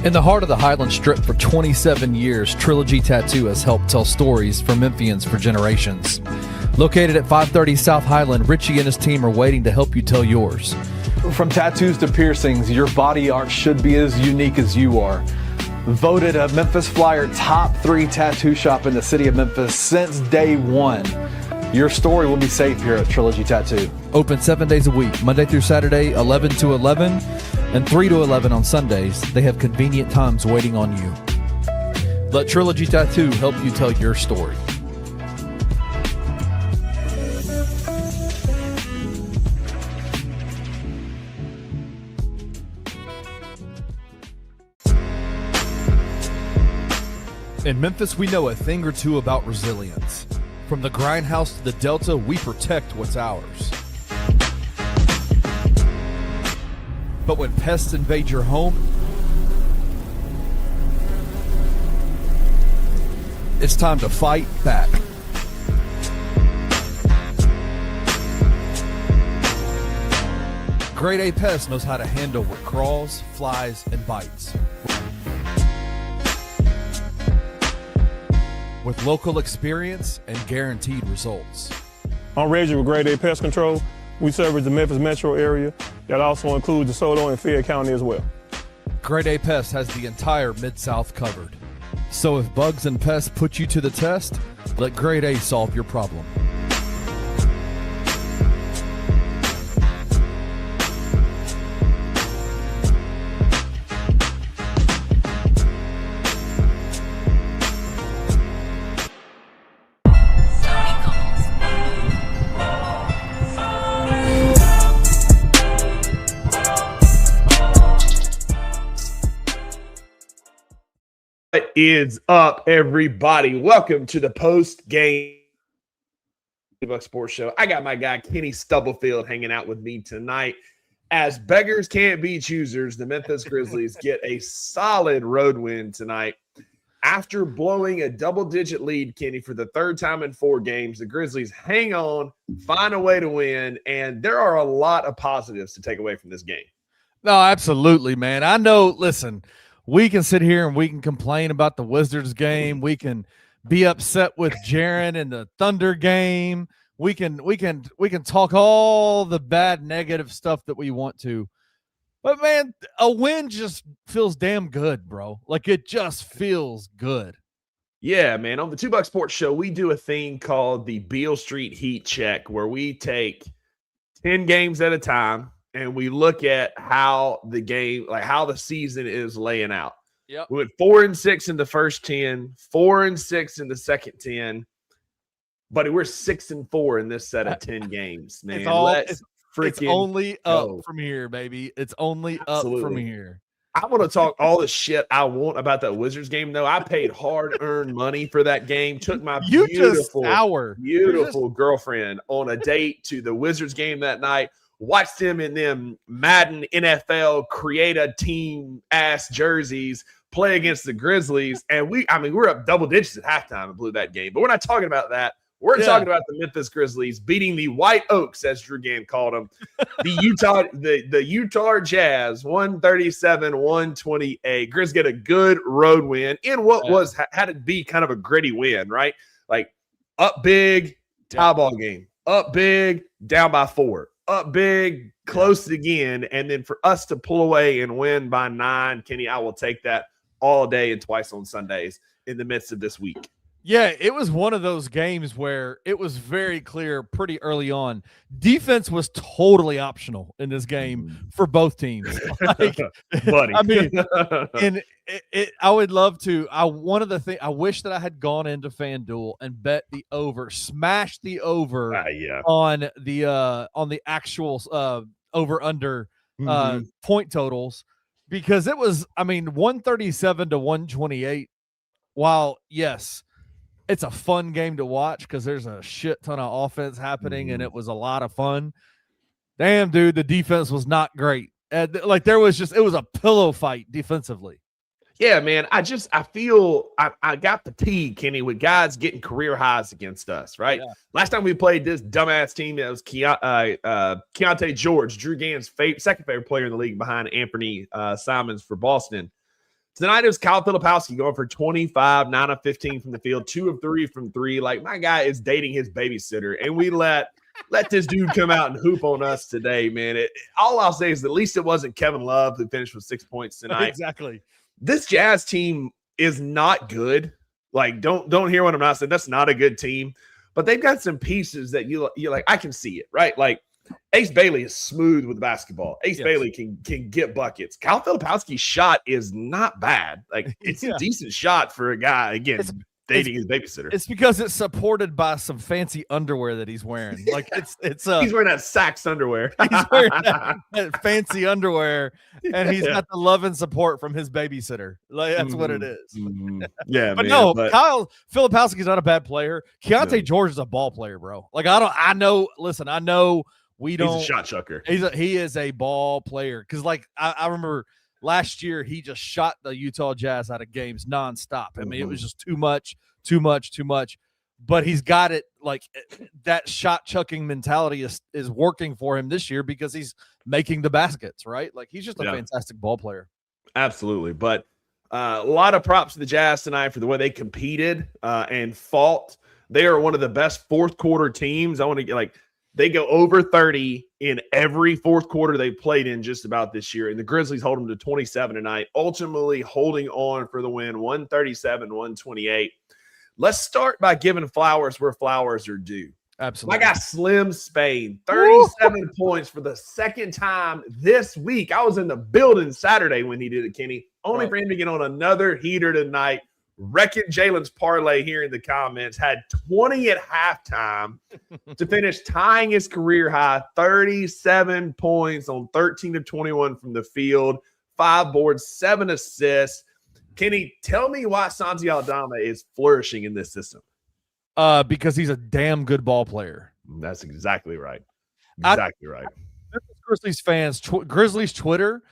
In the heart of the Highland Strip for 27 years, Trilogy Tattoo has helped tell stories for Memphians for generations. Located at 530 South Highland, Richie and his team are waiting to help you tell yours. From tattoos to piercings, your body art should be as unique as you are. Voted a Memphis Flyer top 3 tattoo shop in the city of Memphis since day one. Your story will be safe here at Trilogy Tattoo. Open 7 days a week, Monday through Saturday, 11 to 11, and 3 to 11 on Sundays. They have convenient times waiting on you. Let Trilogy Tattoo help you tell your story. In Memphis, we know a thing or two about resilience. From the grindhouse to the Delta, we protect what's ours. But when pests invade your home, it's time to fight back. Grade A Pest knows how to handle what crawls, flies, and bites. With local experience and guaranteed results. I'm Reggie with Grade A Pest Control. We service the Memphis metro area. That also includes DeSoto and Fayette County as well. Grade A Pest has the entire Mid-South covered. So if bugs and pests put you to the test, let Grade A solve your problem. What is up, everybody? Welcome to the post-game Sports Show. I got my guy Kenny Stubblefield hanging out with me tonight. As beggars can't be choosers, the Memphis Grizzlies get a solid road win tonight. After blowing a double-digit lead, Kenny, for the third time in 4 games, the Grizzlies hang on, find a way to win, and there are a lot of positives to take away from this game. No, absolutely, man. I know, listen, we can sit here and we can complain about the Wizards game. We can be upset with Jaren and the Thunder game. We can talk all the bad negative stuff that we want to. But man, a win just feels damn good, bro. Like it just feels good. Yeah, man. On the Two Buck Sports Show, we do a thing called the Beale Street Heat Check, where we take 10 games at a time and we look at how the game, like how the season is laying out. Yep. We went 4-6 in the first 10, 4-6 in the second 10, but we're 6-4 in this set of 10 games, man. It's only up from here, baby. It's only up from here. I want to talk all the shit I want about that Wizards game, though. I paid hard-earned money for that game. Took my beautiful girlfriend on a date to the Wizards game that night. Watched them in them Madden NFL create a team ass jerseys play against the Grizzlies. And we're up double digits at halftime and blew that game. But we're not talking about that. We're talking about the Memphis Grizzlies beating the White Oaks, as Drew Gann called them. The Utah Jazz, 137-128. Grizz get a good road win in what had to be kind of a gritty win, right? Like up big, tie ball game. Up big, down by 4. Up big, close again, and then for us to pull away and win by 9, Kenny, I will take that all day and twice on Sundays in the midst of this week. Yeah, it was one of those games where it was very clear pretty early on. Defense was totally optional in this game for both teams. Like, buddy. I mean, and I would love to. One of the things I wish that I had gone into FanDuel and bet the over, smash the over on the actual over under point totals, because it was, 137 to 128. While yes, it's a fun game to watch because there's a shit ton of offense happening and it was a lot of fun. Damn, dude, the defense was not great. It was a pillow fight defensively. Yeah, man. I feel I got fatigued, Kenny, with guys getting career highs against us, right? Yeah. Last time we played this dumbass team, that was Keontae George, Drew Gann's second favorite player in the league behind Anthony Simons for Boston. Tonight it was Kyle Filipowski going for 25, 9 of 15 from the field, 2 of 3 from 3. Like, my guy is dating his babysitter, and we let this dude come out and hoop on us today, man. All I'll say is at least it wasn't Kevin Love who finished with 6 points tonight. Exactly. This Jazz team is not good. Like, don't hear what I'm not saying. That's not a good team. But they've got some pieces that you're like, I can see it, right? Like, Ace Bailey is smooth with the basketball. Ace Bailey can get buckets. Kyle Filipowski's shot is not bad. Like, it's a decent shot for a guy, again, dating his babysitter. It's because it's supported by some fancy underwear that he's wearing. Like, it's he's wearing that Saks underwear. He's wearing that fancy underwear, and he's got the love and support from his babysitter. Like, that's what it is. Yeah, but Kyle Filipowski's not a bad player. Keontae George is a ball player, bro. Like, I know we don't. He's a shot chucker. He is a ball player. Because, like, I remember last year he just shot the Utah Jazz out of games nonstop. I mean, it was just too much. But he's got it, like, that shot chucking mentality is working for him this year because he's making the baskets, right? Like, he's just a fantastic ball player. Absolutely. But a lot of props to the Jazz tonight for the way they competed and fought. They are one of the best fourth quarter teams. I want to get, like, they go over 30 in every fourth quarter they've played in just about this year. And the Grizzlies hold them to 27 tonight, ultimately holding on for the win, 137-128. Let's start by giving flowers where flowers are due. Absolutely. My guy Slim Spain, 37 points for the second time this week. I was in the building Saturday when he did it, Kenny. Only for him to get on another heater tonight. Wrecking Jalen's parlay here in the comments. Had 20 at halftime to finish tying his career high, 37 points on 13 of 21 from the field, 5 boards, 7 assists. Kenny, tell me why Santi Aldama is flourishing in this system. Because he's a damn good ball player. That's exactly right. Exactly right. Grizzlies fans, Grizzlies Twitter,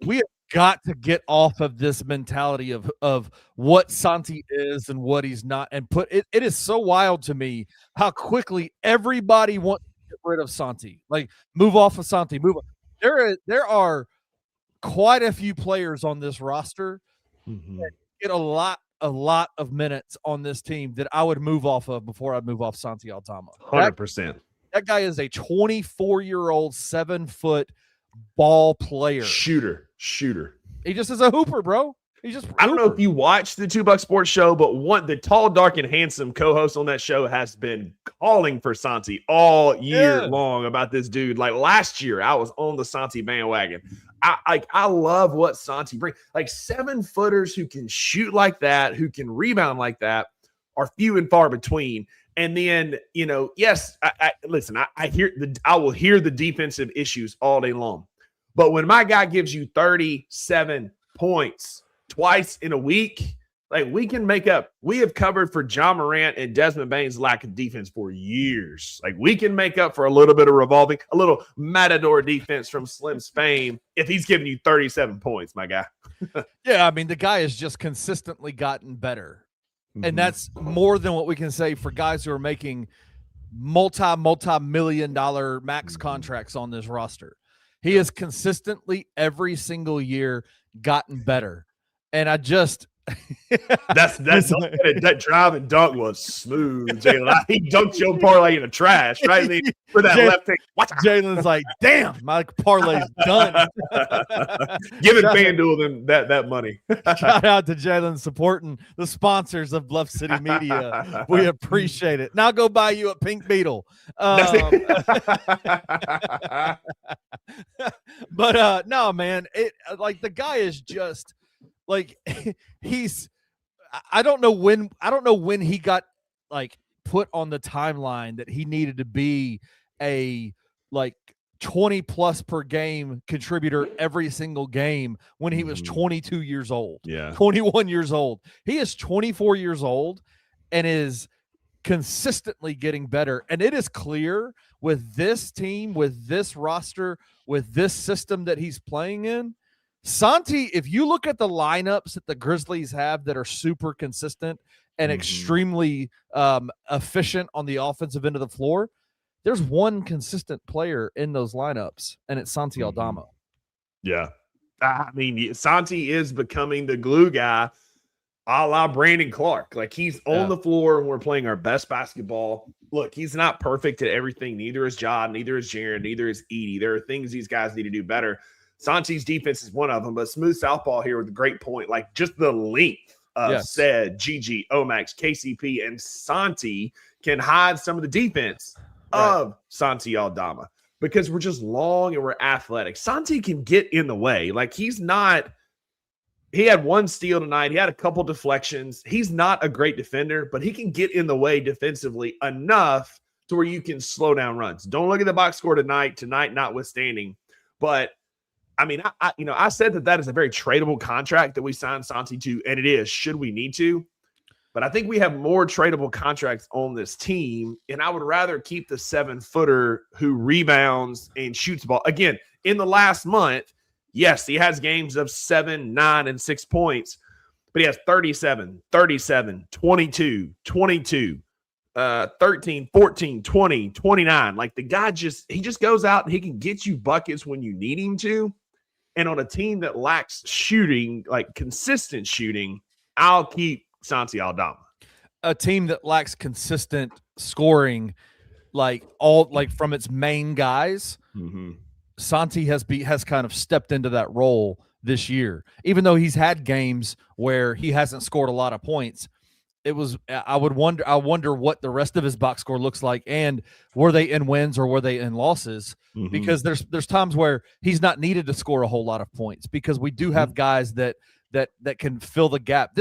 we have got to get off of this mentality of what Santi is and what he's not, and it is so wild to me how quickly everybody wants to get rid of Santi. Like, move off of Santi. Move on. There are quite a few players on this roster that get a lot of minutes on this team that I would move off of before I'd move off Santi Aldama. 100%. That guy is a 24-year-old, 7-foot ball player. Shooter. He just is a hooper, bro. I don't know if you watch the Two Buck Sports show, but the tall, dark, and handsome co-host on that show has been calling for Santi all year long about this dude. Like, last year, I was on the Santi bandwagon. I love what Santi brings. Like, 7-footers who can shoot like that, who can rebound like that, are few and far between. And then, yes, I will hear the defensive issues all day long. But when my guy gives you 37 points twice in a week, like, we can make up. We have covered for John Morant and Desmond Bane's lack of defense for years. Like, we can make up for a little bit of revolving, a little matador defense from Slim Spain if he's giving you 37 points, my guy. Yeah, I mean, the guy has just consistently gotten better. And that's more than what we can say for guys who are making multi-million-dollar max contracts on this roster. He has consistently every single year gotten better. And I just that drive and dunk was smooth, Jalen. He dunked your parlay in the trash, right? For that left hand. Jalen's like, damn, my parlay's done. Giving FanDuel them that money. Shout out to Jalen supporting the sponsors of Bluff City Media. We appreciate it. Now go buy you a Pink Beetle. But no, man, like, the guy is just like, I don't know when he got, like, put on the timeline that he needed to be a, like, 20 plus per game contributor every single game when he was 22 years old. Yeah. 21 years old. He is 24 years old and is consistently getting better. And it is clear with this team, with this roster, with this system that he's playing in, Santi, if you look at the lineups that the Grizzlies have that are super consistent and extremely efficient on the offensive end of the floor, there's one consistent player in those lineups, and it's Santi Aldama. Yeah. I mean, Santi is becoming the glue guy, a la Brandon Clark. Like, he's on the floor and we're playing our best basketball. Look, he's not perfect at everything. Neither is John, neither is Jaren, neither is Edie. There are things these guys need to do better. Santi's defense is one of them, but Smooth Southpaw here with a great point. Like, just the length of Said, Gigi, Omax, KCP, and Santi can hide some of the defense of Santi Aldama because we're just long and we're athletic. Santi can get in the way. Like, he had one steal tonight. He had a couple deflections. He's not a great defender, but he can get in the way defensively enough to where you can slow down runs. Don't look at the box score tonight notwithstanding. But I mean, I said that is a very tradable contract that we signed Santi to, and it is, should we need to. But I think we have more tradable contracts on this team, and I would rather keep the 7-footer who rebounds and shoots ball. Again, in the last month, yes, he has games of 7, 9, and 6 points, but he has 37, 22, 22, 13, 14, 20, 29. Like, the guy he just goes out and he can get you buckets when you need him to. And on a team that lacks shooting, like consistent shooting, I'll keep Santi Aldama. A team that lacks consistent scoring, from its main guys, Santi has kind of stepped into that role this year. Even though he's had games where he hasn't scored a lot of points, I wonder what the rest of his box score looks like, and were they in wins or were they in losses? Because there's times where he's not needed to score a whole lot of points because we do have guys that can fill the gap.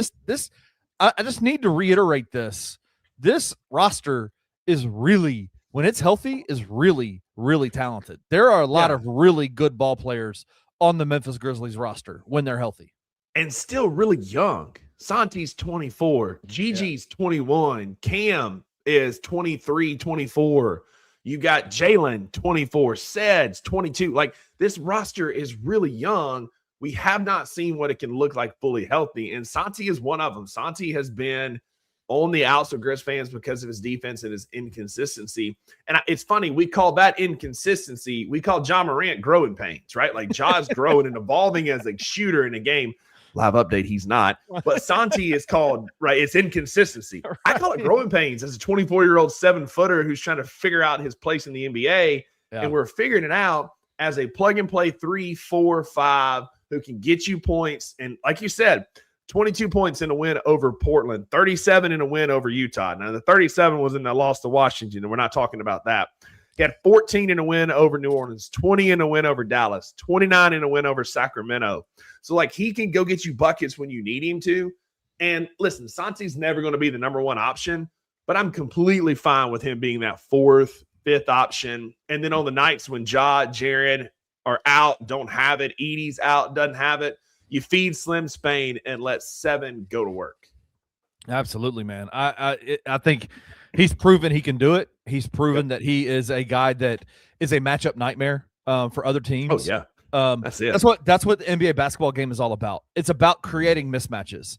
I just need to reiterate this. This roster is really, when it's healthy, is really, really talented. There are a lot of really good ball players on the Memphis Grizzlies roster when they're healthy. And still really young. Santi's 24. Gigi's 21. Cam is 23, 24. You got Jalen, 24. Sed's 22. Like, this roster is really young. We have not seen what it can look like fully healthy, and Santi is one of them. Santi has been on the outs of Grizz fans because of his defense and his inconsistency. And it's funny, we call that inconsistency. We call John Morant growing pains, right? Like, Ja's growing and evolving as a shooter in a game. Live update, he's not. But Santi is called, it's inconsistency. Right. I call it growing pains as a 24-year-old 7-footer who's trying to figure out his place in the NBA. Yeah. And we're figuring it out as a plug-and-play 3, 4, 5 who can get you points. And like you said, 22 points in a win over Portland, 37 in a win over Utah. Now, the 37 was in the loss to Washington, and we're not talking about that. He had 14 in a win over New Orleans, 20 in a win over Dallas, 29 in a win over Sacramento. So, like, he can go get you buckets when you need him to. And listen, Santi's never going to be the number one option, but I'm completely fine with him being that 4th, 5th option. And then on the nights when Jaren are out, don't have it, Edie's out, doesn't have it, you feed Slim Spain and let 7 go to work. Absolutely, man. I think he's proven he can do it. He's proven that he is a guy that is a matchup nightmare for other teams. Oh, yeah. That's it. That's what the NBA basketball game is all about. It's about creating mismatches.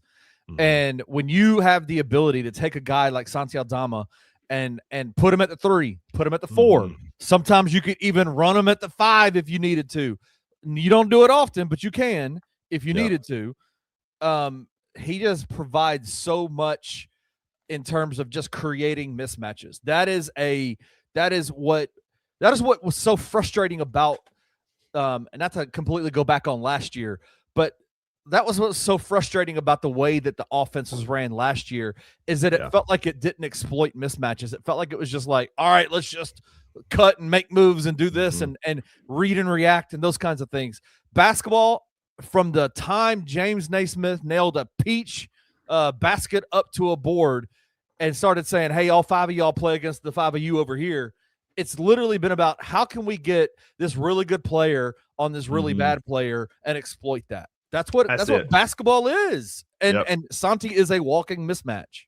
And when you have the ability to take a guy like Santi Aldama and put him at the 3, put him at the 4, sometimes you could even run him at the 5 if you needed to. You don't do it often, but you can if you needed to. He just provides so much in terms of just creating mismatches. That is what was so frustrating about and not to completely go back on last year, but that was what was so frustrating about the way that the offenses ran last year, is that it felt like it didn't exploit mismatches. It felt like it was just like, all right, let's just cut and make moves and do this and read and react and those kinds of things. Basketball, from the time James Naismith nailed a peach basket up to a board and started saying, hey, all 5 of y'all play against the 5 of you over here, it's literally been about how can we get this really good player on this really bad player and exploit that. That's what basketball is. And Santi is a walking mismatch.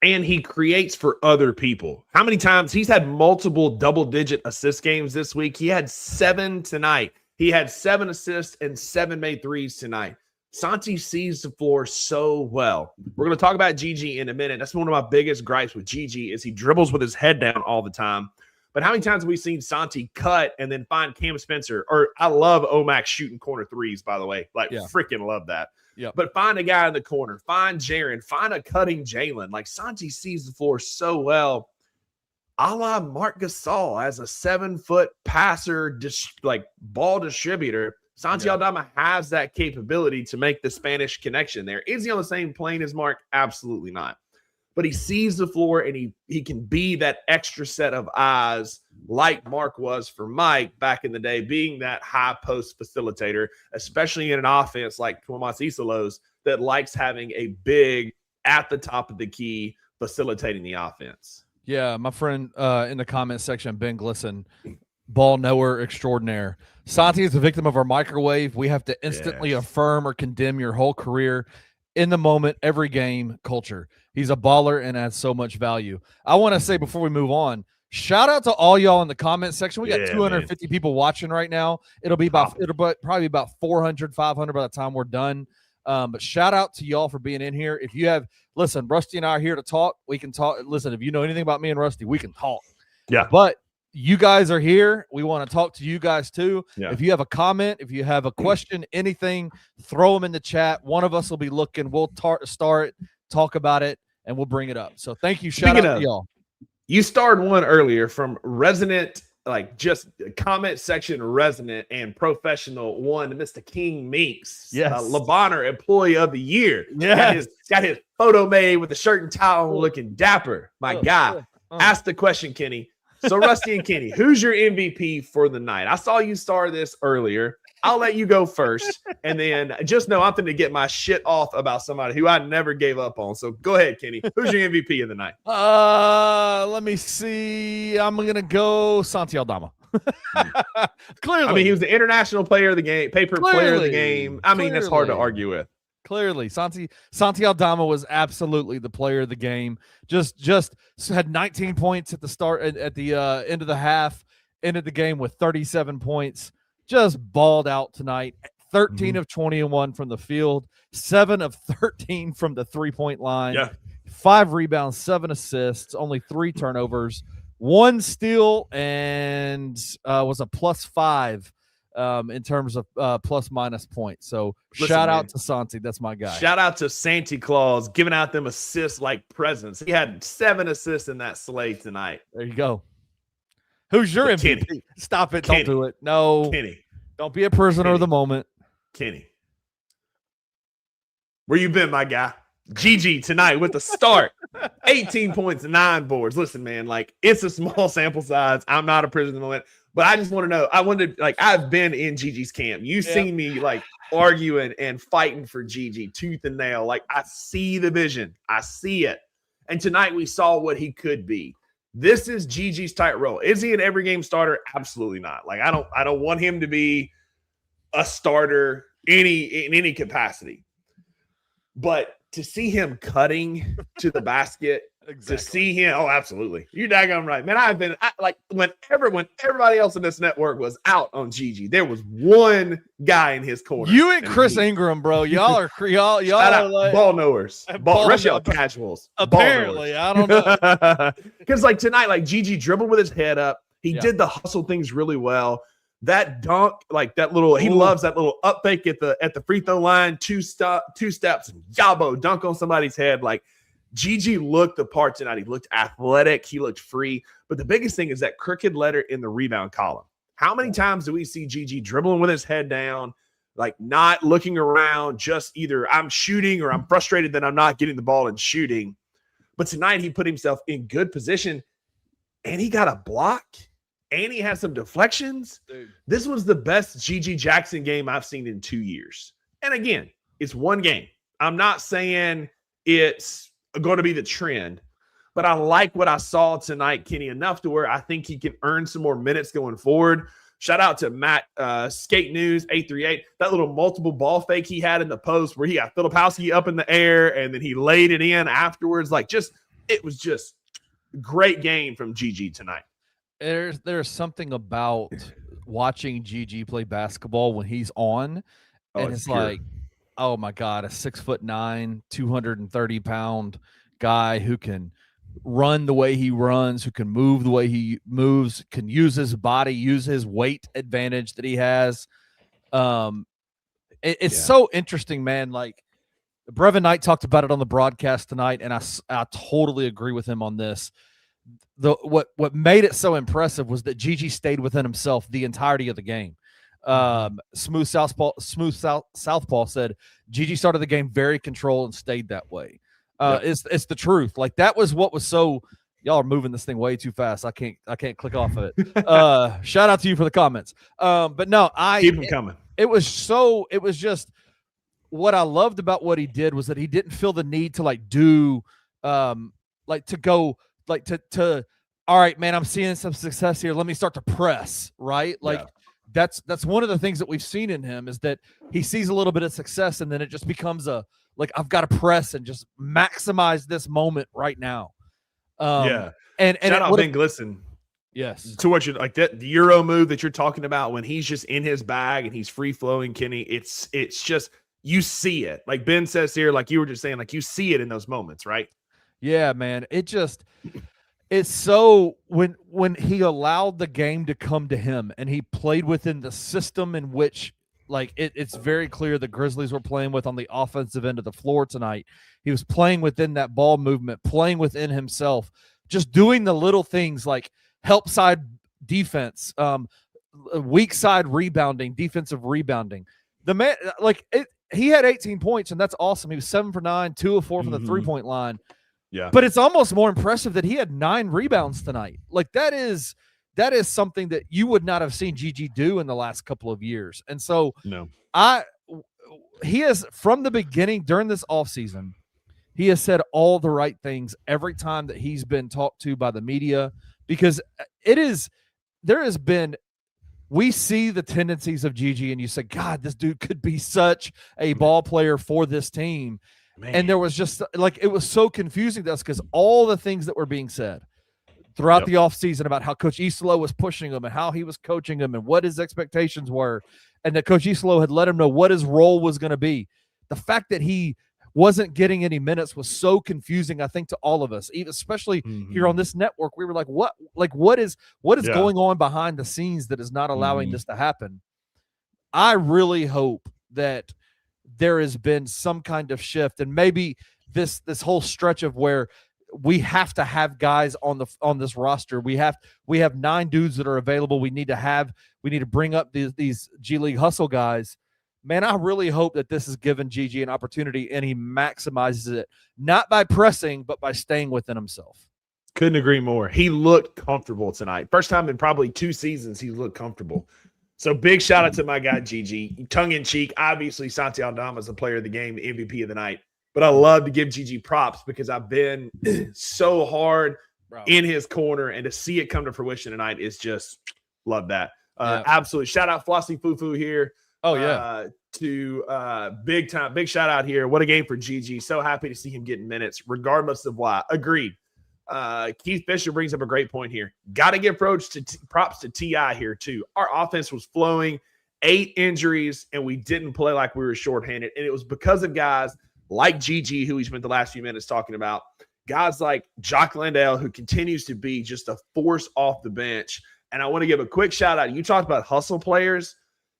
And he creates for other people. How many times he's had multiple double-digit assist games this week? He had 7 tonight. He had 7 assists and 7 made threes tonight. Santi sees the floor so well. We're going to talk about Gigi in a minute. That's one of my biggest gripes with Gigi is he dribbles with his head down all the time. But how many times have we seen Santi cut and then find Cam Spencer? Or I love Omax shooting corner threes, by the way. Like, freaking love that. Yep. But find a guy in the corner. Find Jaren. Find a cutting Jalen. Like, Santi sees the floor so well. A la Marc Gasol as a 7-foot passer, ball distributor. Santi Aldama has that capability to make the Spanish connection there. Is he on the same plane as Mark? Absolutely not. But he sees the floor and he can be that extra set of eyes like Mark was for Mike back in the day, being that high post facilitator, especially in an offense like Tomas Isolo's that likes having a big at the top of the key facilitating the offense. Yeah, my friend in the comment section, Ben Glisson, ball knower extraordinaire. Santi is a victim of our microwave. We have to instantly affirm or condemn your whole career in the moment, every game culture. He's a baller and adds so much value. I want to say before we move on, shout out to all y'all in the comment section. We got 250 people watching right now. It'll probably about 400, 500 by the time we're done. But shout out to y'all for being in here. If you have, listen, Rusty and I are here to talk. We can talk. Listen, if you know anything about me and Rusty, we can talk. Yeah. But you guys are here. We want to talk to you guys too. Yeah. If you have a comment, if you have a question, anything, throw them in the chat. One of us will be looking. We'll start, talk about it, and we'll bring it up. So thank you. Shout out to y'all. You starred one earlier from resident, like just comment section resident and professional one, Mr. King Meeks. Yes. LeBonner Employee of the Year. Yeah. Got his photo made with the shirt and towel looking dapper. My guy. Ask the question, Kenny. So, Rusty and Kenny, who's your MVP for the night? I saw you star this earlier. I'll let you go first. And then just know I'm going to get my shit off about somebody who I never gave up on. So go ahead, Kenny. Who's your MVP of the night? Let me see. I'm going to go Santi Aldama. Clearly. I mean, he was the international player of the game, player of the game. I mean, that's hard to argue with. Clearly, Santi Aldama was absolutely the player of the game. Just had 19 points at the start at the end of the half, ended the game with 37 points. Just balled out tonight. 13 of 21 from the field, 7 of 13 from the 3-point line. Yeah. 5 rebounds, 7 assists, only 3 turnovers, 1 steal, and was a +5. In terms of plus minus points. So shout out to Santi. That's my guy. Shout out to Santa Claus giving out them assists like presents. He had 7 assists in that slate tonight. There you go. Who's your MVP? Kenny. Stop it. Kenny. Don't do it. No. Kenny. Don't be a prisoner of the moment. Kenny. Where you been, my guy? GG tonight with the start. 18 points, 9 boards. Listen, man, like it's a small sample size. I'm not a prisoner of the moment. But I just want to know, I've been in Gigi's camp. You've seen me like arguing and fighting for Gigi tooth and nail. Like I see the vision. I see it. And tonight we saw what he could be. This is Gigi's tight role. Is he an every game starter? Absolutely not. Like I don't want him to be a starter in any capacity. But to see him cutting to the basket, to see him, oh, absolutely. You're daggone right. Man, when everybody else in this network was out on Gigi, there was one guy in his corner. You and Chris Ingram, bro. Y'all are like ball knowers. Rest y'all casuals. Apparently, I don't know. Because like tonight, like Gigi dribbled with his head up. He did the hustle things really well. That dunk, like that little, he loves that little up fake at the free throw line, two steps, and yabo dunk on somebody's head. Like Gigi looked the part tonight. He looked athletic. He looked free. But the biggest thing is that crooked letter in the rebound column. How many times do we see Gigi dribbling with his head down, like not looking around, just either I'm shooting or I'm frustrated that I'm not getting the ball and shooting. But tonight he put himself in good position and he got a block and he had some deflections. Dude. This was the best Gigi Jackson game I've seen in 2 years. And again, it's one game. I'm not saying it's going to be the trend, but I like what I saw tonight, Kenny, enough to where I think he can earn some more minutes going forward. Shout out to Matt Skate News 838. That little multiple ball fake he had in the post where he got Filipowski up in the air and then he laid it in afterwards. Like it was just a great game from Gigi tonight. There's something about watching Gigi play basketball when he's on, and it's pure. Like, oh my God, a 6'9", 230-pound guy who can run the way he runs, who can move the way he moves, can use his body, use his weight advantage that he has. It's so interesting, man. Like Brevin Knight talked about it on the broadcast tonight, and I totally agree with him on this. What made it so impressive was that Gigi stayed within himself the entirety of the game. Smooth Southpaw said Gigi started the game very controlled and stayed that way. It's the truth. Like that was what was so. Y'all are moving this thing way too fast. I can't click off of it. Shout out to you for the comments. But no, keep them coming. It was just what I loved about what he did was that he didn't feel the need to all right, man, I'm seeing some success here. Let me start to press, right? Like that's one of the things that we've seen in him is that he sees a little bit of success and then it just becomes I've got to press and just maximize this moment right now. And shout out Ben Glisson. Yes. To what you're like the Euro move that you're talking about when he's just in his bag and he's free flowing, Kenny. It's just you see it. Like Ben says here, like you were just saying, like you see it in those moments, right? Yeah, man. It's so when he allowed the game to come to him and he played within the system in which it's very clear the Grizzlies were playing with on the offensive end of the floor tonight. He was playing within that ball movement, playing within himself, just doing the little things like help side defense, weak side rebounding, defensive rebounding. The man, he had 18 points, and that's awesome. He was 7 for 9, 2 of 4 from the 3-point line. Yeah. But it's almost more impressive that he had 9 rebounds tonight. Like that is something that you would not have seen Gigi do in the last couple of years. And so he has, from the beginning during this offseason, he has said all the right things every time that he's been talked to by the media, because we see the tendencies of Gigi and you say, God, this dude could be such a ball player for this team. Man. And there was just it was so confusing to us because all the things that were being said throughout the offseason about how Coach Isolo was pushing him and how he was coaching him and what his expectations were, and that Coach Isolo had let him know what his role was going to be. The fact that he wasn't getting any minutes was so confusing, I think, to all of us, especially here on this network. We were like, what is going on behind the scenes that is not allowing this to happen? I really hope that there has been some kind of shift, and maybe this whole stretch of where we have to have guys on this roster. We have 9 dudes that are available. We need to bring up these G League hustle guys. Man, I really hope that this has given Gigi an opportunity and he maximizes it, not by pressing, but by staying within himself. Couldn't agree more. He looked comfortable tonight. First time in probably 2 seasons he looked comfortable. So big shout out to my guy, Gigi. Tongue in cheek, obviously Santi Aldama is the player of the game, the MVP of the night. But I love to give Gigi props because I've been so hard in his corner, and to see it come to fruition tonight is just love that. Absolutely. Shout out Flossy Fufu here. Oh, yeah. Big shout out here. What a game for Gigi. So happy to see him getting minutes, regardless of why. Agreed. Keith Fisher brings up a great point here. Got to give props to T.I. here, too. Our offense was flowing, 8 injuries, and we didn't play like we were shorthanded. And it was because of guys like Gigi, who we spent the last few minutes talking about, guys like Jock Landale, who continues to be just a force off the bench. And I want to give a quick shout out. You talked about hustle players.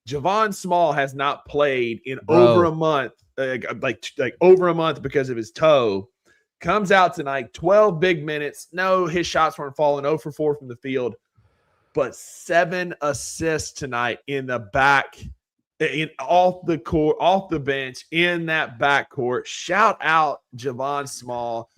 Javon Small has not played in over a month, like over a month because of his toe. Comes out tonight, 12 big minutes. No, his shots weren't falling, 0 for 4 from the field, but 7 assists tonight in the back, off the court, off the bench, in that backcourt. Shout out Javon Small,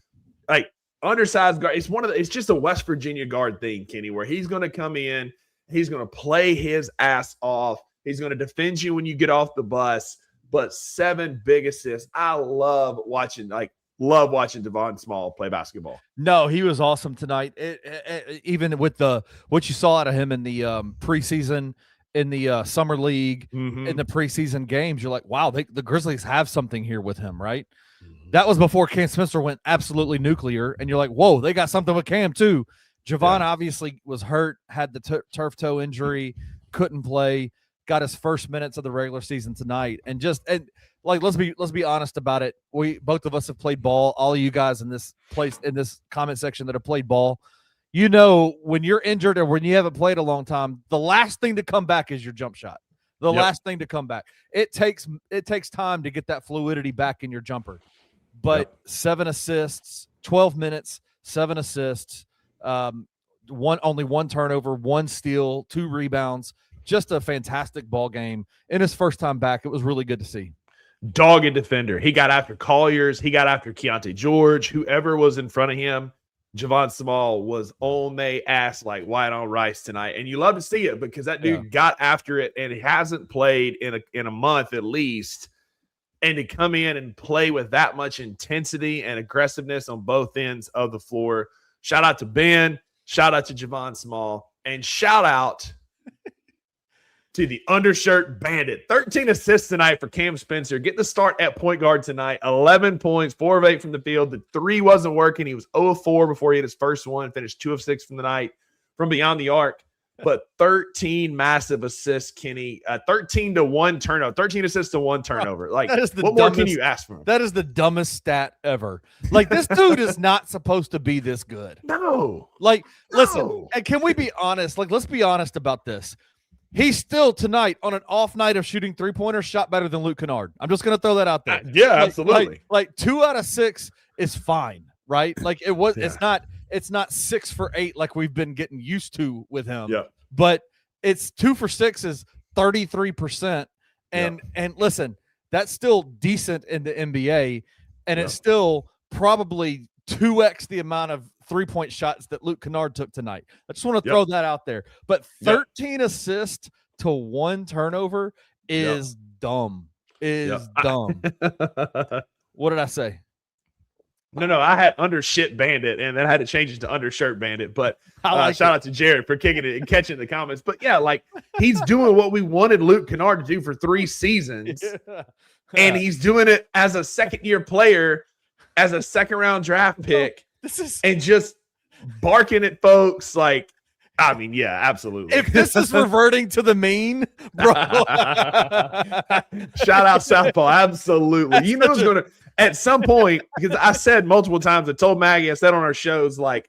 like undersized guard. It's just a West Virginia guard thing, Kenny, where he's going to come in, he's going to play his ass off. He's going to defend you when you get off the bus, but 7 big assists. I love watching Javon Small play basketball. No, he was awesome tonight. Even with what you saw out of him in the preseason, in the summer league, in the preseason games, you're like, wow, the Grizzlies have something here with him, right? That was before Cam Spencer went absolutely nuclear, and you're like, whoa, they got something with Cam too. Javon obviously was hurt, had the turf toe injury, couldn't play. Got his first minutes of the regular season tonight, and like let's be honest about it. Both of us have played ball. All of you guys in this comment section that have played ball, you know, when you're injured or when you haven't played a long time, the last thing to come back is your jump shot. The last thing to come back. It takes time to get that fluidity back in your jumper. But 7 assists, 12 minutes, 7 assists, only 1 turnover, 1 steal, 2 rebounds. Just a fantastic ball game. In his first time back, it was really good to see. Dogged defender. He got after Colliers. He got after Keontae George. Whoever was in front of him, Javon Small was on they ass like white on rice tonight. And you love to see it because that dude got after it, and he hasn't played in a month at least. And to come in and play with that much intensity and aggressiveness on both ends of the floor. Shout out to Ben. Shout out to Javon Small. And shout out to the undershirt bandit. 13 assists tonight for Cam Spencer. Get the start at point guard tonight. 11 points, 4 of 8 from the field. The 3 wasn't working. He was 0 of 4 before he hit his first one. Finished 2 of 6 from the night from beyond the arc. But 13 massive assists, Kenny. 13 to 1 turnover. 13 assists to 1 turnover. Like, what more can you ask for him? That is the dumbest stat ever. Like, this dude is not supposed to be this good. No. Like, listen, and can we be honest? Like, let's be honest about this. He's still tonight on an off night of shooting 3-pointers shot better than Luke Kennard. I'm just going to throw that out there. Absolutely. Like 2 out of 6 is fine, right? Like it was. It's not 6 for 8 like we've been getting used to with him. Yeah. But it's 2 for 6 is 33%. And listen, that's still decent in the NBA, and it's still probably 2x the amount of 3-point shots that Luke Kennard took tonight. I just want to throw that out there. But 13 assists to 1 turnover is dumb. Dumb. What did I say? No, I had undershit bandit, and then I had to change it to undershirt bandit. But shout out to Jared for kicking it and catching the comments. But yeah, like he's doing what we wanted Luke Kennard to do for 3 seasons, and he's doing it as a second-year player, as a second-round draft pick, and just barking at folks. Like, I mean, yeah, absolutely. If this is reverting to the mean, bro, shout out Southpaw, absolutely. You know, it's going to. At some point, because I said multiple times, I told Maggie, I said on our shows, like,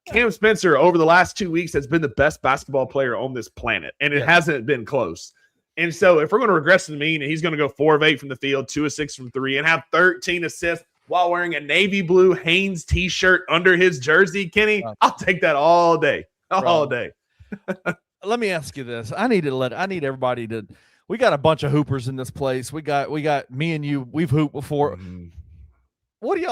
Cam Spencer over the last 2 weeks has been the best basketball player on this planet, and it hasn't been close. And so if we're going to regress to the mean, and he's going to go 4 of 8 from the field, 2 of 6 from 3, and have 13 assists while wearing a navy blue Hanes t-shirt under his jersey, Kenny, I'll take that all day. All day. Let me ask you this. I need everybody to – we got a bunch of hoopers in this place. We got me and you. We've hooped before. Mm-hmm.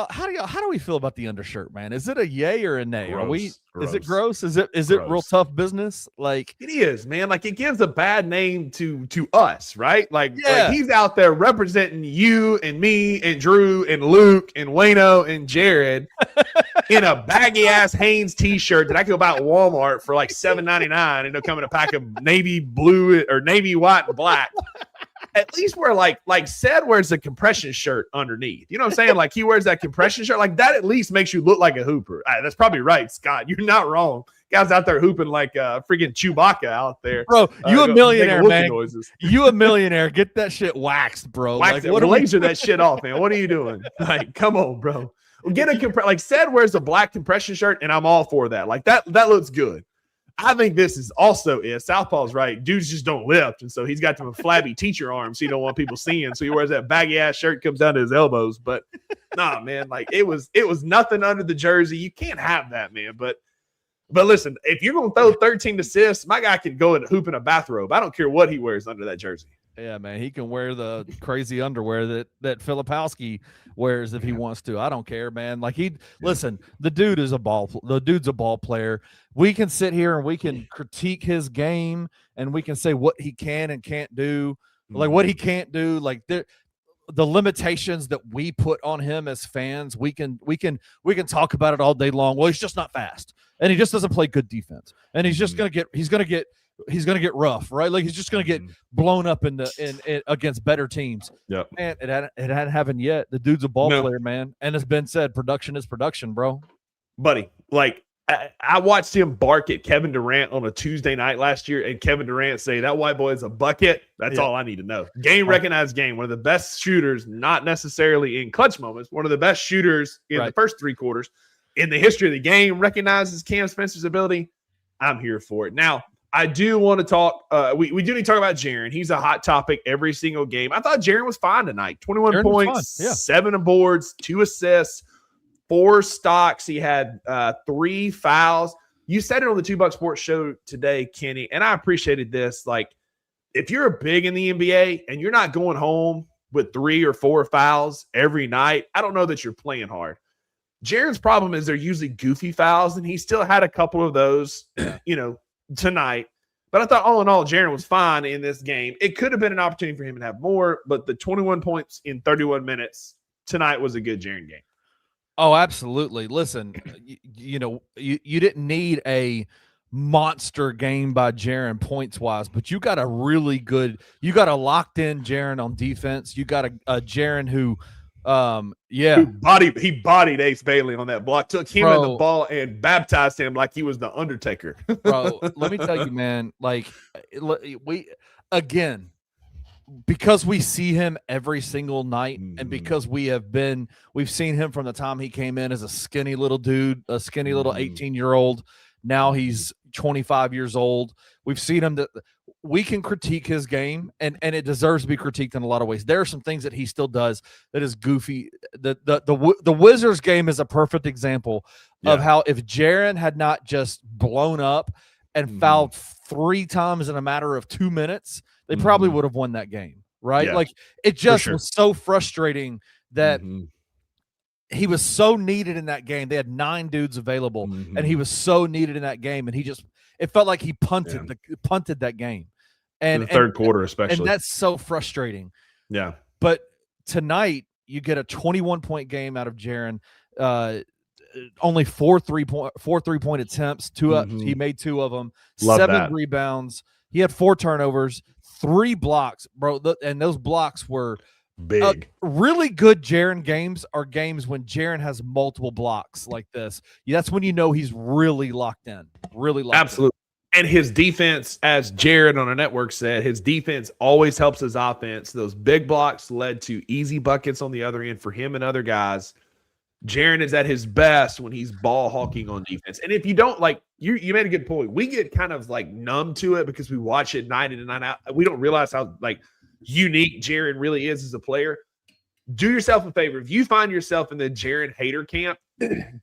How do we feel about the undershirt, man? Is it a yay or a nay? Gross. Is it gross? Is it real tough business? Like, it is, man. Like, it gives a bad name to us, right? Like he's out there representing you and me and Drew and Luke and Wayno and Jared in a baggy ass Hanes t-shirt that I could buy at Walmart for like $7.99, and it'll come in a pack of navy blue or navy white and black. At least wear like Sed wears a compression shirt underneath. You know what I'm saying? Like, he wears that compression shirt. Like, that at least makes you look like a hooper. That's probably right, Scott. You're not wrong. Guys out there hooping like freaking Chewbacca out there. Bro, you a millionaire, man. Noises. You a millionaire. Get that shit waxed, bro. Laser that shit off, man. What are you doing? Like, come on, bro. Get a like Sed wears a black compression shirt, and I'm all for that. Like, that looks good. I think this is also it. Southpaw's right. Dudes just don't lift, and so he's got them flabby teacher arms. So you don't want people seeing. So he wears that baggy ass shirt, comes down to his elbows. But nah, man, like it was nothing under the jersey. You can't have that, man. But listen, if you're gonna throw 13 assists, my guy can go and hoop in a bathrobe. I don't care what he wears under that jersey. Yeah, man, he can wear the crazy underwear that Filipowski wears if he wants to. I don't care, man. Like, listen, the dude's a ball player. We can sit here and we can critique his game, and we can say what he can and can't do, like what he can't do, like the limitations that we put on him as fans. We can talk about it all day long. Well, he's just not fast, and he just doesn't play good defense, and he's gonna get rough, right? Like, he's just gonna get blown up in against better teams. Yeah, man, it hadn't happened yet. The dude's a ball player, man, and it's been said, production is production, bro. Buddy, like, I watched him bark at Kevin Durant on a Tuesday night last year, and Kevin Durant say, that white boy is a bucket. That's all I need to know. Game recognized game. One of the best shooters, not necessarily in clutch moments, one of the best shooters in the first 3 quarters in the history of the game, recognizes Cam Spencer's ability. I'm here for it. Now, I do want to talk. We do need to talk about Jaren. He's a hot topic every single game. I thought Jaren was fine tonight. 21 points, 7 boards, 2 assists, 4 stocks. He had 3 fouls. You said it on the 2 Buck Sports show today, Kenny, and I appreciated this. Like, if you're big in the NBA and you're not going home with 3 or 4 fouls every night, I don't know that you're playing hard. Jaren's problem is they're usually goofy fouls, and he still had a couple of those, tonight. But I thought all in all, Jaren was fine in this game. It could have been an opportunity for him to have more, but the 21 points in 31 minutes tonight was a good Jaren game. Oh, absolutely. Listen, you didn't need a monster game by Jaren points wise, but you got a locked in Jaren on defense. You got a Jaren who he bodied Ace Bailey on that block, took him in the ball and baptized him like he was the Undertaker. Bro, let me tell you, man, like because we see him every single night, and because we've seen him from the time he came in as a skinny little dude, a skinny little 18-year-old. Now he's 25 years old. We've seen him that we can critique his game, and it deserves to be critiqued in a lot of ways. There are some things that he still does that is goofy. The Wizards game is a perfect example of how if Jaren had not just blown up and fouled 3 times in a matter of 2 minutes, they probably would have won that game, right? Yeah, like it just was so frustrating that he was so needed in that game. They had 9 dudes available, and he was so needed in that game, and it felt like he punted that game. And in the third quarter, especially. And that's so frustrating. Yeah. But tonight, you get a 21-point game out of Jaren. Only 4 3-point attempts. He made 2 of them. Love 7 that. rebounds. He had 4 turnovers, 3 blocks, bro. And those blocks were big. Really good Jaren games are games when Jaren has multiple blocks like this. That's when you know he's really locked in. Absolutely. And his defense, as Jared on a network said, his defense always helps his offense. Those big blocks led to easy buckets on the other end for him and other guys. Jaren is at his best when he's ball hawking on defense. And if you don't, like, you made a good point. We get kind of like numb to it because we watch it night in and night out. We don't realize how like unique Jaren really is as a player. Do yourself a favor. If you find yourself in the Jaren hater camp,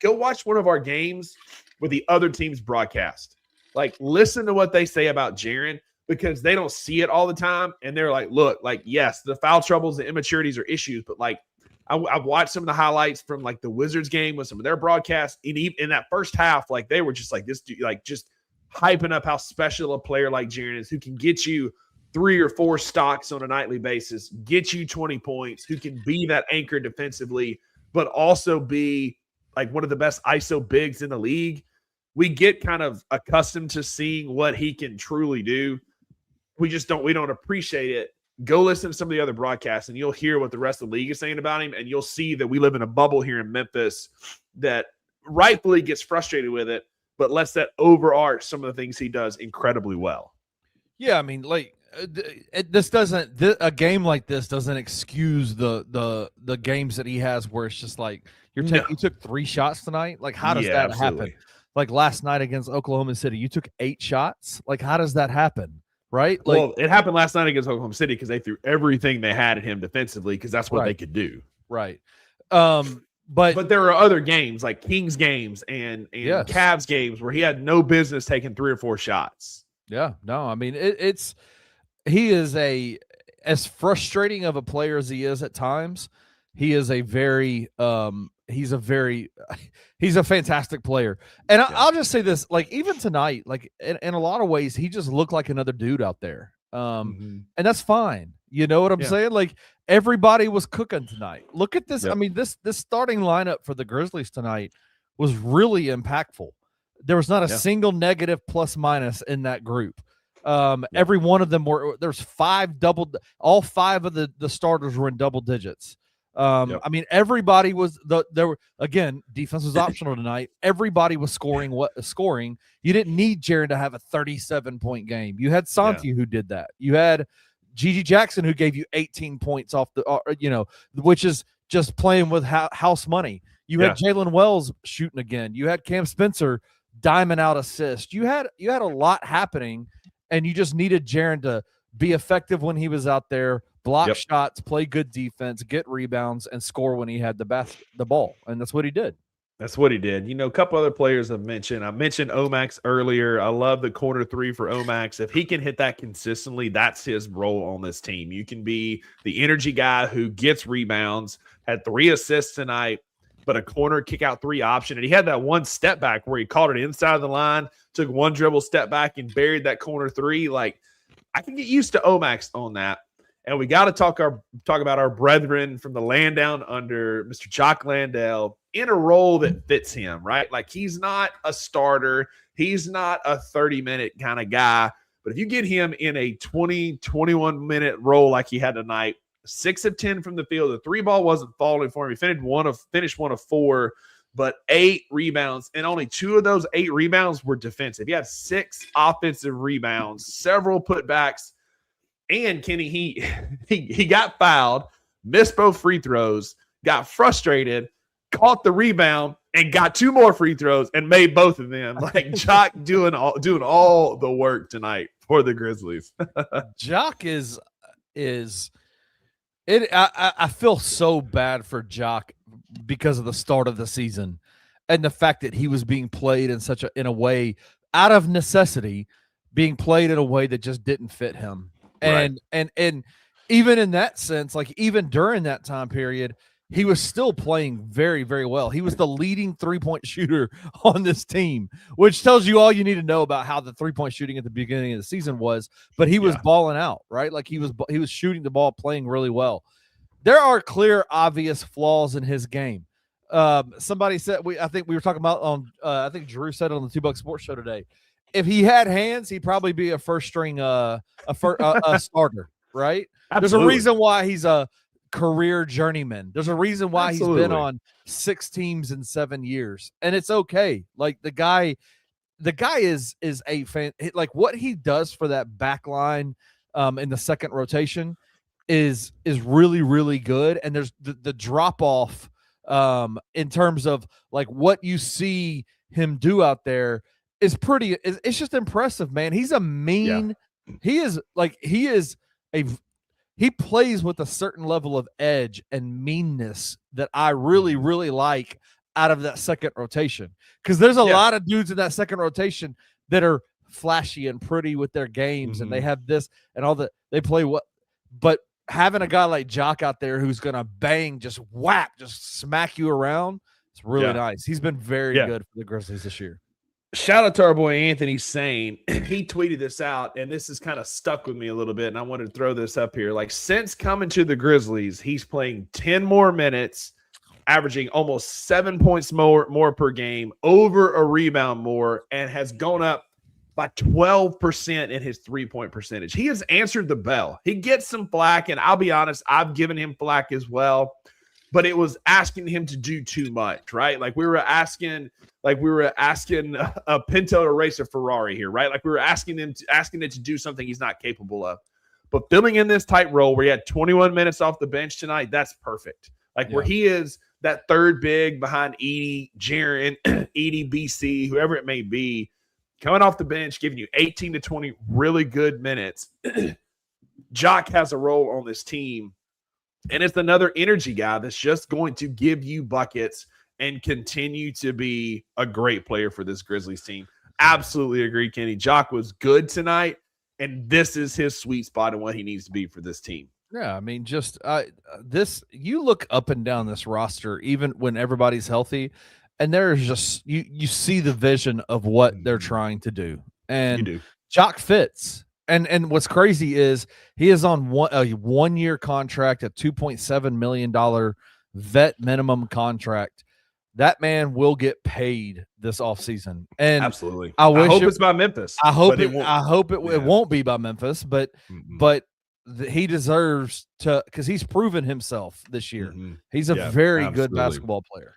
go watch one of our games with the other team's broadcast. Like, listen to what they say about Jaren, because they don't see it all the time. And they're like, look, like, yes, the foul troubles, the immaturities are issues. But, like, I've watched some of the highlights from, like, the Wizards game with some of their broadcasts. In that first half, like, they were just like this dude, like, just hyping up how special a player like Jaren is, who can get you 3 or 4 stocks on a nightly basis, get you 20 points, who can be that anchor defensively, but also be, like, one of the best ISO bigs in the league. We get kind of accustomed to seeing what he can truly do. We don't appreciate it. Go listen to some of the other broadcasts and you'll hear what the rest of the league is saying about him. And you'll see that we live in a bubble here in Memphis that rightfully gets frustrated with it, but lets that overarch some of the things he does incredibly well. Yeah. I mean, like, a game like this doesn't excuse the games that he has where it's just like you took 3 shots tonight. Like, how does that happen? Like last night against Oklahoma City, you took 8 shots. Like, how does that happen? Right? Like, well, it happened last night against Oklahoma City because they threw everything they had at him defensively because that's what they could do. Right. But there are other games like Kings games and Cavs games where he had no business taking 3 or 4 shots. Yeah. No, I mean, he is as frustrating of a player as he is at times. He is he's a fantastic player. And I'll just say this, like, even tonight, like in a lot of ways, he just looked like another dude out there. And that's fine. You know what I'm saying? Like, everybody was cooking tonight. Look at this. Yep. I mean, this starting lineup for the Grizzlies tonight was really impactful. There was not a single negative plus minus in that group. Every one of them there's 5 all 5 of the starters were in double digits. I mean, everybody was there were, again, defense was optional tonight. Everybody was scoring. You didn't need Jaren to have a 37-point game. You had Santi who did that. You had Gigi Jackson who gave you 18 points off the which is just playing with house money. You had Jalen Wells shooting again. You had Cam Spencer diamond out assist. You had a lot happening, and you just needed Jaren to be effective when he was out there, block shots, play good defense, get rebounds, and score when he had the ball. And that's what he did. That's what he did. A couple other players I've mentioned. I mentioned Omax earlier. I love the corner three for Omax. If he can hit that consistently, that's his role on this team. You can be the energy guy who gets rebounds, had 3 assists tonight, but a corner kick out 3 option. And he had that one step back where he caught it inside of the line, took one dribble step back and buried that corner 3. Like, I can get used to Omax on that. And we got to talk about our brethren from the land down under, Mr. Jock Landale, in a role that fits him, right? Like, he's not a starter. He's not a 30-minute kind of guy. But if you get him in a 20, 21-minute role like he had tonight, 6 of 10 from the field, the 3 ball wasn't falling for him. He finished 1 of 4, but 8 rebounds. And only 2 of those 8 rebounds were defensive. He had 6 offensive rebounds, several putbacks. And Kenny, he got fouled, missed both free throws, got frustrated, caught the rebound, and got 2 more free throws and made both of them. Like, Jock doing all the work tonight for the Grizzlies. Jock is it. I feel so bad for Jock because of the start of the season and the fact that he was being played in a way out of necessity, being played in a way that just didn't fit him. And even in that sense, like, even during that time period, he was still playing very, very well. He was the leading 3-point shooter on this team, which tells you all you need to know about how the 3-point shooting at the beginning of the season was. But he was balling out, right? Like, he was shooting the ball, playing really well. There are clear, obvious flaws in his game. Somebody said, I think we were talking about on, I think Drew said it on the 2 Buck Sports Show today. If he had hands, he'd probably be a first string, a starter, right? Absolutely. There's a reason why he's a career journeyman. There's a reason why he's been on 6 teams in 7 years, and it's okay. Like, the guy is a fan. Like, what he does for that back line in the second rotation is really, really good. And there's the drop off in terms of, like, what you see him do out there is pretty. It's just impressive, man. He's a mean. Yeah. He plays with a certain level of edge and meanness that I really, really like out of that second rotation. Because there's a lot of dudes in that second rotation that are flashy and pretty with their games, and they have this and all that. They play what, but having a guy like Jock out there who's gonna bang, just whack, just smack you around, it's really nice. He's been very good for the Grizzlies this year. Shout out to our boy Anthony Sane. He tweeted this out, and this has kind of stuck with me a little bit, and I wanted to throw this up here. Like, since coming to the Grizzlies, he's playing 10 more minutes, averaging almost 7 points more per game, over a rebound more, and has gone up by 12% in his 3-point percentage. He has answered the bell. He gets some flack, and I'll be honest, I've given him flack as well. But it was asking him to do too much, right? Like, we were asking a Pinto to race a Ferrari here, right? Like, we were asking it to do something he's not capable of. But filling in this tight role where he had 21 minutes off the bench tonight, that's perfect. Like, where he is that third big behind Edie, Jaren, Edie, BC, whoever it may be, coming off the bench, giving you 18 to 20 really good minutes. Jock has a role on this team. And it's another energy guy that's just going to give you buckets and continue to be a great player for this Grizzlies team. Absolutely agree, Kenny. Jock was good tonight, and this is his sweet spot and what he needs to be for this team. Yeah, I mean, just you look up and down this roster, even when everybody's healthy, and there's just you see the vision of what they're trying to do. And Jock fits. And what's crazy is he is on a 1-year contract, a $2.7 million vet minimum contract. That man will get paid this offseason. And absolutely, I hope it's by Memphis. I hope it won't be by Memphis, but he deserves to, because he's proven himself this year. He's a very good basketball player.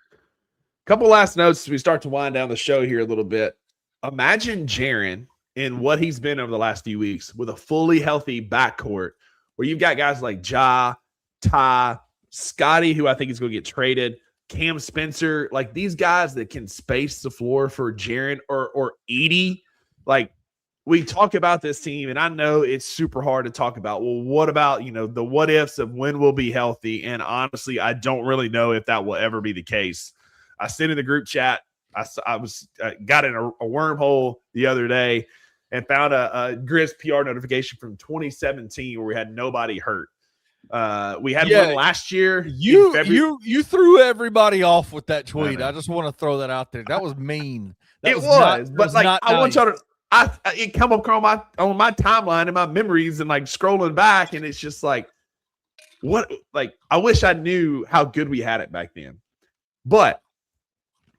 Couple last notes as we start to wind down the show here a little bit. Imagine Jaren in what he's been over the last few weeks with a fully healthy backcourt where you've got guys like Ja, Ty, Scotty, who I think is going to get traded, Cam Spencer, like these guys that can space the floor for Jaren or Edie. Like, we talk about this team, and I know it's super hard to talk about. Well, what about, the what ifs of when we'll be healthy? And honestly, I don't really know if that will ever be the case. I sent in the group chat. I got in a wormhole the other day and found a Grizz PR notification from 2017 where we had nobody hurt. We had one last year. You threw everybody off with that tweet. I just want to throw that out there. That was mean. But I want y'all to. It come up on my timeline and my memories and like scrolling back, and it's just like, what? Like, I wish I knew how good we had it back then. But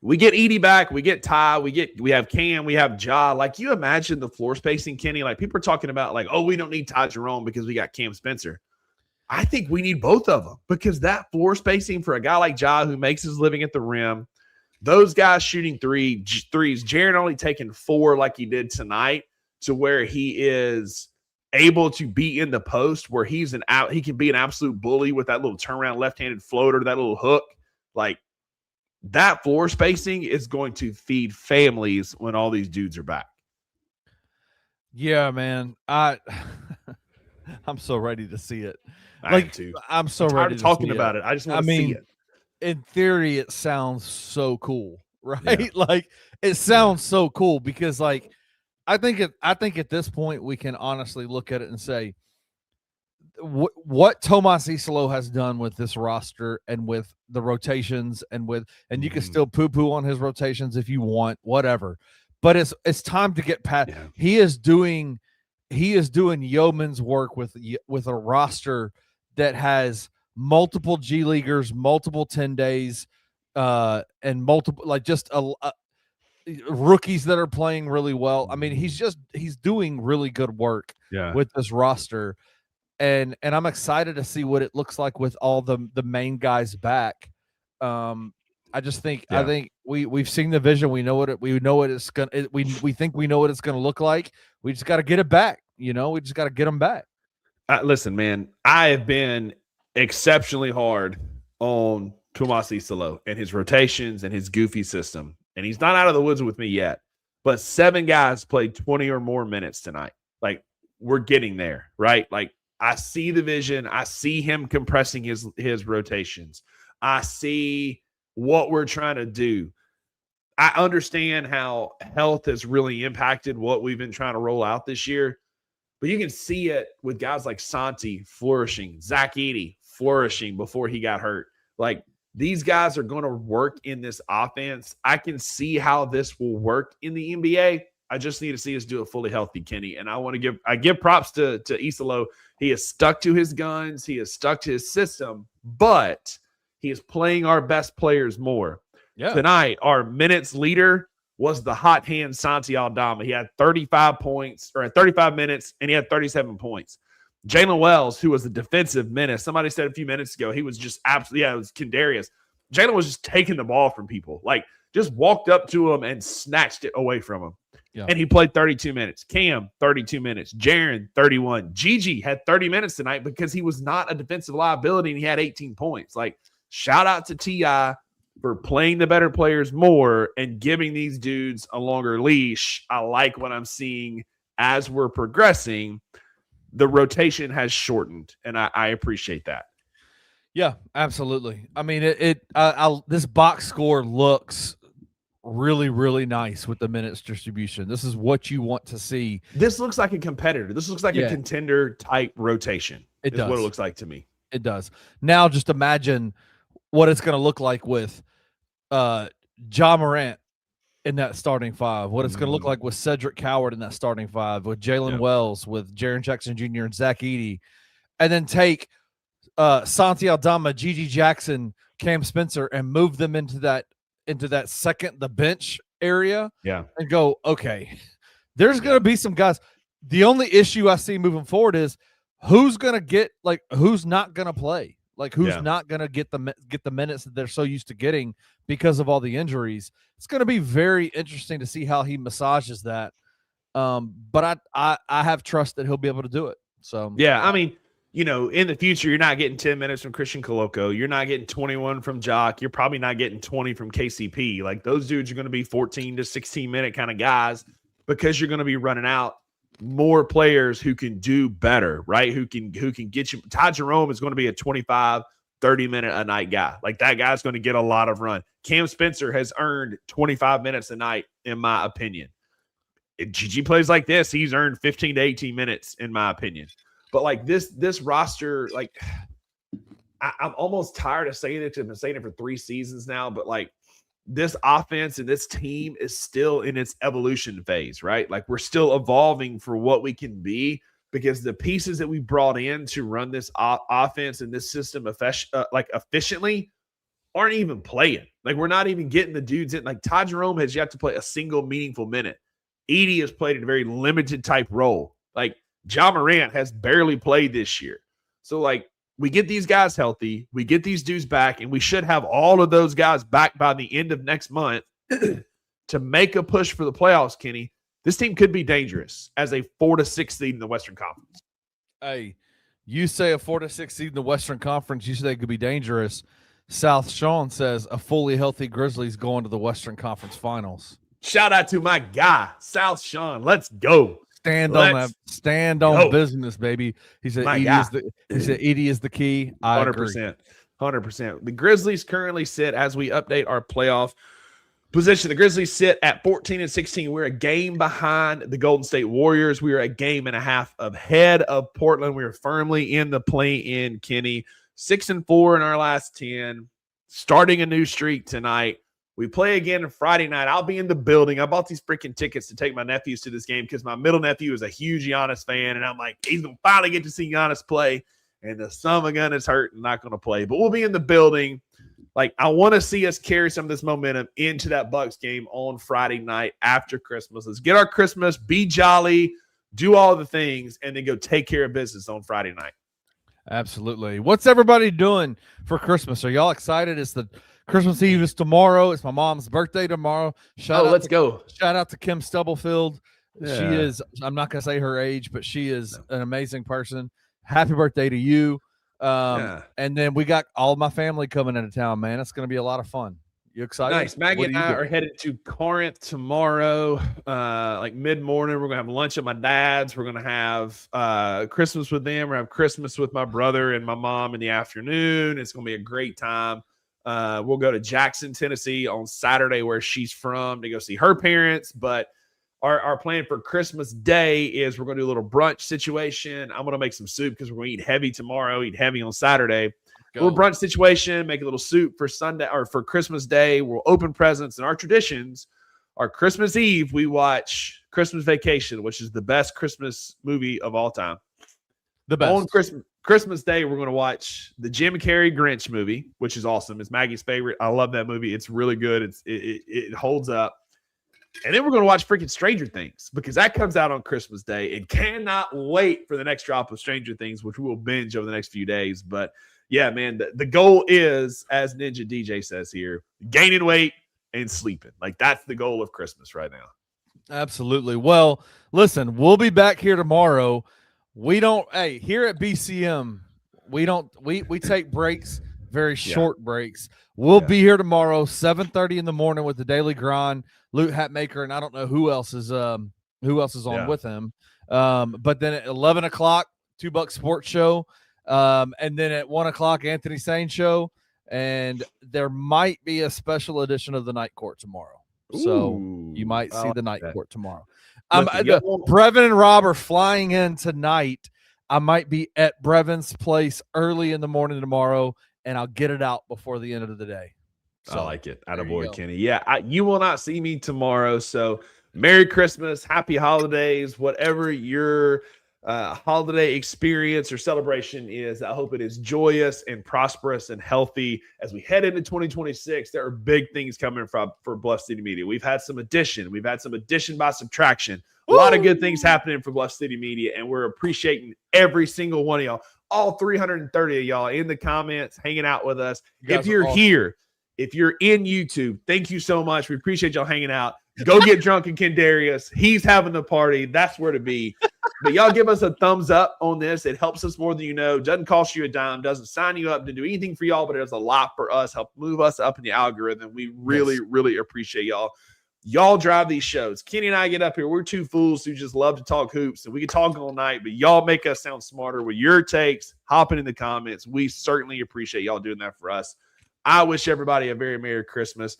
we get Edie back, we get Ty, we have Cam, we have Ja. Like, you imagine the floor spacing, Kenny. Like, people are talking about like, oh, we don't need Ty Jerome because we got Cam Spencer. I think we need both of them because that floor spacing for a guy like Ja who makes his living at the rim. Those guys shooting threes, Jaren only taking 4 like he did tonight, to where he is able to be in the post where he can be an absolute bully with that little turnaround left-handed floater, that little hook. Like, that floor spacing is going to feed families when all these dudes are back. Yeah, man. I'm so ready to see it. I'm so ready to talking about it. I just want to see it. In theory, it sounds so cool, right? Yeah. Like, it sounds so cool because, like, I think at this point we can honestly look at it and say what Tomas Isolo has done with this roster and with the rotations and you can still poo-poo on his rotations if you want, whatever. But it's time to get past. Yeah. He is doing yeoman's work with a roster that has multiple G Leaguers, multiple 10 days, and multiple, like, just rookies that are playing really well. I mean, he's doing really good work with this roster. And I'm excited to see what it looks like with all the main guys back. I think we've seen the vision. We know what it's gonna. We think we know what it's gonna look like. We just got to get it back. We just got to get them back. Listen, man, I have been exceptionally hard on Tomas Isolo and his rotations and his goofy system, and he's not out of the woods with me yet. But 7 guys played 20 or more minutes tonight. Like, we're getting there, right? Like, I see the vision. I see him compressing his rotations. I see what we're trying to do. I understand how health has really impacted what we've been trying to roll out this year, but you can see it with guys like Santi flourishing, Zach Edey flourishing before he got hurt. Like, these guys are going to work in this offense. I can see how this will work in the NBA. I just need to see us do it fully healthy, Kenny. And I give props to Isolo. He has stuck to his guns. He has stuck to his system, but he is playing our best players more. Yeah. Tonight, our minutes leader was the hot hand Santi Aldama. He had 35 points, or 35 minutes, and he had 37 points. Jalen Wells, who was a defensive menace, somebody said a few minutes ago, he was just absolutely, it was Kendarius. Jalen was just taking the ball from people, like, just walked up to him and snatched it away from him. Yeah. And he played 32 minutes. Cam, 32 minutes. Jaren, 31. Gigi had 30 minutes tonight because he was not a defensive liability and he had 18 points. Like, shout out to T.I. for playing the better players more and giving these dudes a longer leash. I like what I'm seeing as we're progressing. The rotation has shortened, and I appreciate that. Yeah, absolutely. I mean, this box score looks really, really nice with the minutes distribution. This is what you want to see. This looks like a competitor. This looks like a contender type rotation. It does. What it looks like to me. It does. Now just imagine what it's going to look like with Ja Morant in that starting 5, what it's going to look like with Cedric Coward in that starting 5, with Jalen Wells, with Jaren Jackson Jr. and Zach Edey, and then take Santi Aldama, Gigi Jackson, Cam Spencer, and move them into that second, the bench area, and go, okay, there's going to be some guys. The only issue I see moving forward is who's going to get, like, who's not going to play? Like, who's not going to get the minutes that they're so used to getting because of all the injuries? It's going to be very interesting to see how he massages that. But I have trust that he'll be able to do it. So yeah, I mean, you know, in the future, you're not getting 10 minutes from Christian Coloco. You're not getting 21 from Jock. You're probably not getting 20 from KCP. Like, those dudes are going to be 14 to 16-minute kind of guys because you're going to be running out more players who can do better, right? Who can get you. Ty Jerome is going to be a 25, 30-minute a night guy. Like, that guy's going to get a lot of run. Cam Spencer has earned 25 minutes a night, in my opinion. If GG plays like this, he's earned 15 to 18 minutes, in my opinion. But like this roster, like, I'm almost tired of saying it. I've been saying it for 3 seasons now, but like, this offense and this team is still in its evolution phase, right? Like, we're still evolving for what we can be, because the pieces that we brought in to run this offense and this system efficiently aren't even playing. Like, we're not even getting the dudes in. Like, Ty Jerome has yet to play a single meaningful minute. Edey has played in a very limited type role. Like, Ja Morant has barely played this year. So, like, we get these guys healthy, we get these dudes back, and we should have all of those guys back by the end of next month to make a push for the playoffs, Kenny. This team could be dangerous as a 4 to 6 seed in the Western Conference. Hey, you say a 4 to 6 seed in the Western Conference, you say they could be dangerous. South Sean says a fully healthy Grizzlies going to the Western Conference Finals. Shout out to my guy, South Sean. Let's go. Stand on business, baby. He said Edey is the key. 100%. 100%. The Grizzlies currently sit, as we update our playoff position, the Grizzlies sit at 14-16. We're a game behind the Golden State Warriors. We are a game and a half ahead of Portland. We are firmly in the play-in, Kenny. 6-4 in our last 10. Starting a new streak tonight. We play again on Friday night. I'll be in the building. I bought these freaking tickets to take my nephews to this game because my middle nephew is a huge Giannis fan, and I'm like, he's going to finally get to see Giannis play, and the son of a gun is hurt and not going to play. But we'll be in the building. Like, I want to see us carry some of this momentum into that Bucks game on Friday night after Christmas. Let's get our Christmas, be jolly, do all the things, and then go take care of business on Friday night. Absolutely. What's everybody doing for Christmas? Are y'all excited? It's the Christmas Eve is tomorrow. It's my mom's birthday tomorrow. Let's go. Shout out to Kim Stubblefield. Yeah. She is, I'm not going to say her age, but she is an amazing person. Happy birthday to you. And then we got all of my family coming into town, man. It's going to be a lot of fun. You excited? Nice. Maggie and I are headed to Corinth tomorrow, like mid-morning. We're going to have lunch at my dad's. We're going to have Christmas with them. We're going to have Christmas with my brother and my mom in the afternoon. It's going to be a great time. We'll go to Jackson, Tennessee on Saturday, where she's from, to go see her parents. But our plan for Christmas Day is we're going to do a little brunch situation. I'm going to make some soup because we're going to eat heavy tomorrow, eat heavy on Saturday. A little brunch situation, make a little soup for Sunday or for Christmas Day. We'll open presents, and our traditions are Christmas Eve, we watch Christmas Vacation, which is the best Christmas movie of all time. The best. On Christmas Day, we're going to watch the Jim Carrey Grinch movie, which is awesome. It's Maggie's favorite. I love that movie. It's really good. It holds up. And then we're going to watch freaking Stranger Things because that comes out on Christmas Day, and cannot wait for the next drop of Stranger Things, which we will binge over the next few days. But yeah, man, the goal is, as Ninja DJ says here, gaining weight and sleeping. Like, that's the goal of Christmas right now. Absolutely. Well, listen, we'll be back here tomorrow. Here at BCM, we take breaks, very short breaks. We'll be here tomorrow, 7:30 in the morning with the Daily Grind, Loot Hatmaker, and I don't know who else is on with him. But then at 11 o'clock, $2 Sports Show. And then at 1 o'clock, Anthony Sane Show. And there might be a special edition of the Night Court tomorrow. So you might see the Night Court tomorrow. Brevin and Rob are flying in tonight. I might be at Brevin's place early in the morning tomorrow, and I'll get it out before the end of the day. So, I like it. Attaboy, Kenny. Yeah, you will not see me tomorrow. So Merry Christmas, Happy Holidays, whatever your holiday experience or celebration is. I hope it is joyous and prosperous and healthy as we head into 2026. There are big things coming for Bluff City Media. We've had some addition. We've had some addition by subtraction. A lot of good things happening for Bluff City Media, and we're appreciating every single one of y'all, all 330 of y'all in the comments, hanging out with us. If you're here, if you're in YouTube, thank you so much. We appreciate y'all hanging out. Go get drunk in Kendarius. He's having the party. That's where to be. But y'all give us a thumbs up on this. It helps us more than you know. Doesn't cost you a dime. Doesn't sign you up to do anything for y'all, but it does a lot for us. Help move us up in the algorithm. We really, really appreciate y'all. Y'all drive these shows. Kenny and I get up here. We're two fools who just love to talk hoops, and we can talk all night, but y'all make us sound smarter with your takes. Hopping in the comments. We certainly appreciate y'all doing that for us. I wish everybody a very Merry Christmas,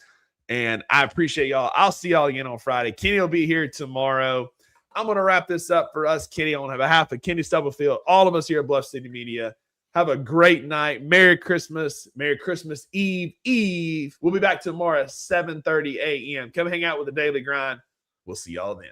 and I appreciate y'all. I'll see y'all again on Friday. Kenny will be here tomorrow. I'm going to wrap this up for us, Kenny. On behalf of Kenny Stubblefield, all of us here at Bluff City Media, have a great night. Merry Christmas. Merry Christmas Eve. We'll be back tomorrow at 7:30 a.m. Come hang out with the Daily Grind. We'll see y'all then.